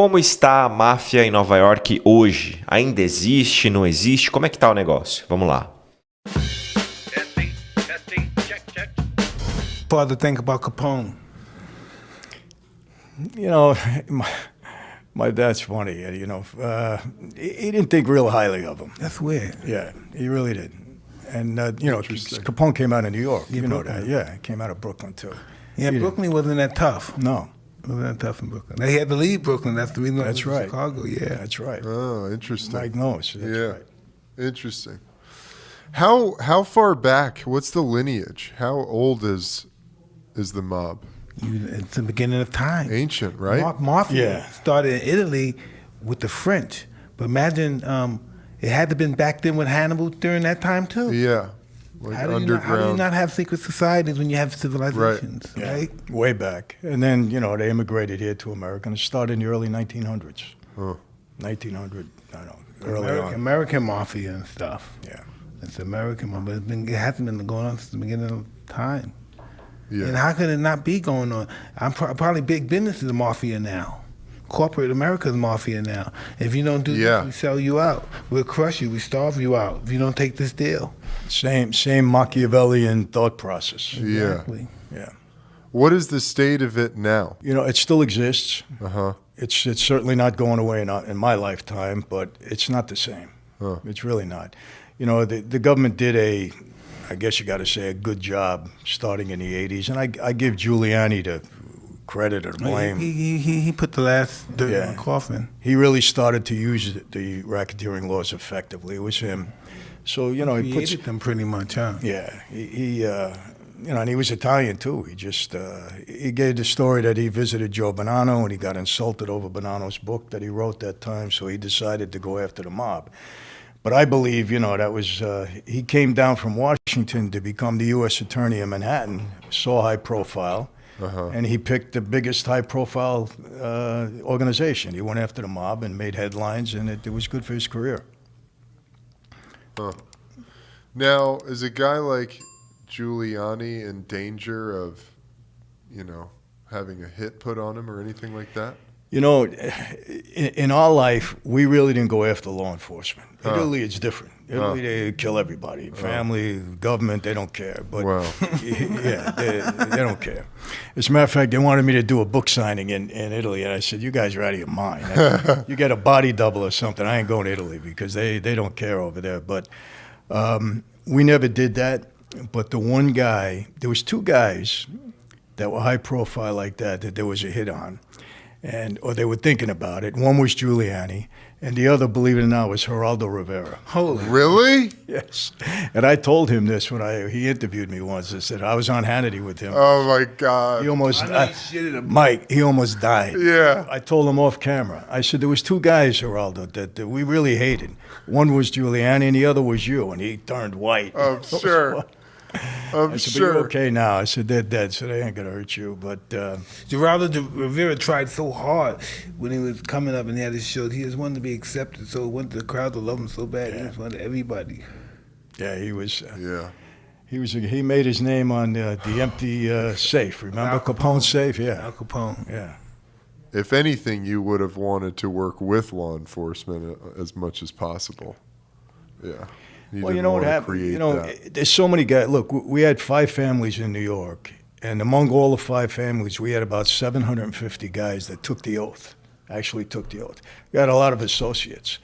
como está a máfia em Nova York hoje? Ainda existe, não existe? Como é que tá o negócio? Vamos lá. Testing, check. Father, think about Capone. You know, my dad's funny. You know, he didn't think real highly of him. That's weird. Yeah, he really did. And you know, Capone came out of New York. Yeah, you know Brooklyn. that. Yeah, he came out of Brooklyn too. Yeah, Brooklyn wasn't that tough. No, Wasn't that tough in Brooklyn. They had to leave Brooklyn. That's the reason why that's they went right. to Chicago. Yeah. That's right. Oh, interesting. Mike knows. That's yeah, right. interesting. How far back? What's the lineage? How old is the mob? It's the beginning of time. Ancient, right? Mafia Yeah. started in Italy with the French. But imagine it had to been back then with Hannibal during that time too. Yeah, like How do underground. you not have secret societies when you have civilizations, Yeah, right? way back. And then, you know, they immigrated here to America, and it started in the early 1900s. Huh. 1900, I don't know, early on. American mafia and stuff. Yeah. It's American mafia, but it hasn't been going on since the beginning of time. Yeah. And how could it not be going on? Probably big business is a mafia now. Corporate America's mafia now. If you don't do Yeah. this, we sell you out. We'll crush you. We starve you out if you don't take this deal. Same Machiavellian thought process. Yeah. Exactly. Yeah. What is the state of it now? You know, it still exists. Uh-huh. It's certainly not going away in my lifetime, but it's not the same. Huh. It's really not. You know, the government did I guess you got to say, a good job starting in the 80s. And I give Giuliani the credit or blame. He put the last dirt in the coffin. He really started to use the racketeering laws effectively. It was him. So, you know, he puts Created them pretty much, huh? Yeah, he you know, and he was Italian too. He just he gave the story that he visited Joe Bonanno and he got insulted over Bonanno's book that he wrote that time. So he decided to go after the mob. But I believe, you know, that was he came down from Washington to become the U.S. Attorney in Manhattan. So high profile. And he picked the biggest high-profile organization. He went after the mob and made headlines, and it was good for his career. Huh. Now, is a guy like Giuliani in danger of, you know, having a hit put on him or anything like that? You know, in our life, we really didn't go after law enforcement. In Italy, it's different. Italy, they kill everybody. Family, government, they don't care. But Wow. yeah, they don't care. As a matter of fact, they wanted me to do a book signing in Italy, and I said, you guys are out of your mind. You get a body double or something, I ain't going to Italy because they don't care over there. But we never did that. But the one guy, there was two guys that were high profile like that there was a hit on. Or they were thinking about it. One was Giuliani, and the other, believe it or not, was Geraldo Rivera. Holy. Really? Yes. And I told him this when he interviewed me once. I said, I was on Hannity with him. Oh, my God. He almost, I know he shitted him. Mike, he almost died. Yeah. I told him off camera. I said, there was two guys, Geraldo, that we really hated. One was Giuliani, and the other was you. And he turned white. I'm sure. I'm I said, but sure. you're okay now. I said, they're dead, so they ain't going to hurt you. But Geraldo Rivera tried so hard when he was coming up and he had his show. He just wanted to be accepted, so he wanted the crowd to love him so bad. He just wanted everybody. yeah, he was... Yeah. He made his name on the empty safe. Remember Al Capone's safe? Yeah. Al Capone. Yeah. If anything, you would have wanted to work with law enforcement as much as possible. Yeah. Well, you know what happened? You know, there's so many guys. Look, we had 5 families in New York, and among all the 5 families, we had about 750 guys that took the oath, actually took the oath. We had a lot of associates.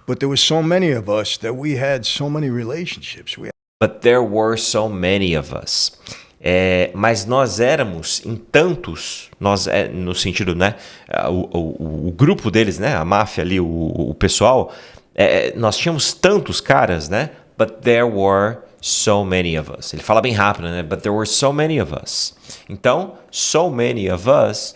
But there were so many of us that we had so many relationships. But there were so many of us. Mas nós éramos em tantos, no sentido, né, o grupo deles, né, a máfia ali, o pessoal, nós tínhamos tantos caras, né, but there were so many of us. Ele fala bem rápido, né, but there were so many of us. Então, so many of us,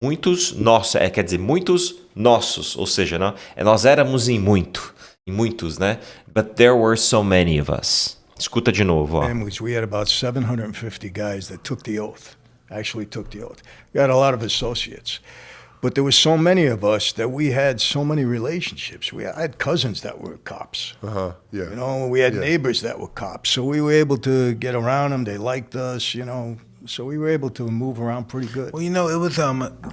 muitos nossos, quer dizer, muitos nossos, ou seja, não, nós éramos em muitos, né, but there were so many of us. Escuta de novo, ó. Families, we had about 750 guys that took the oath, actually took the oath. We had a lot of associates. But there were so many of us that we had so many relationships. I had cousins that were cops. Yeah. You know, we had neighbors that were cops. So we were able to get around them. They liked us, you know. So we were able to move around pretty good. Well, you know, it was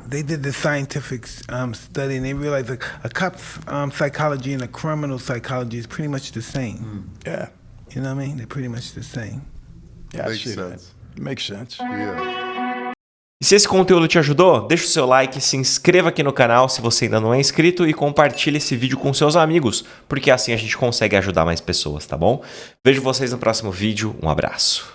they did the scientific study, and they realized like a cop's psychology and a criminal psychology is pretty much the same. Yeah. You know what I mean? They're pretty much the same. Yeah, I Makes see that. sense. Makes sense. Yeah. E se esse conteúdo te ajudou, deixa o seu like, se inscreva aqui no canal se você ainda não é inscrito e compartilhe esse vídeo com seus amigos, porque assim a gente consegue ajudar mais pessoas, tá bom? Vejo vocês no próximo vídeo, um abraço.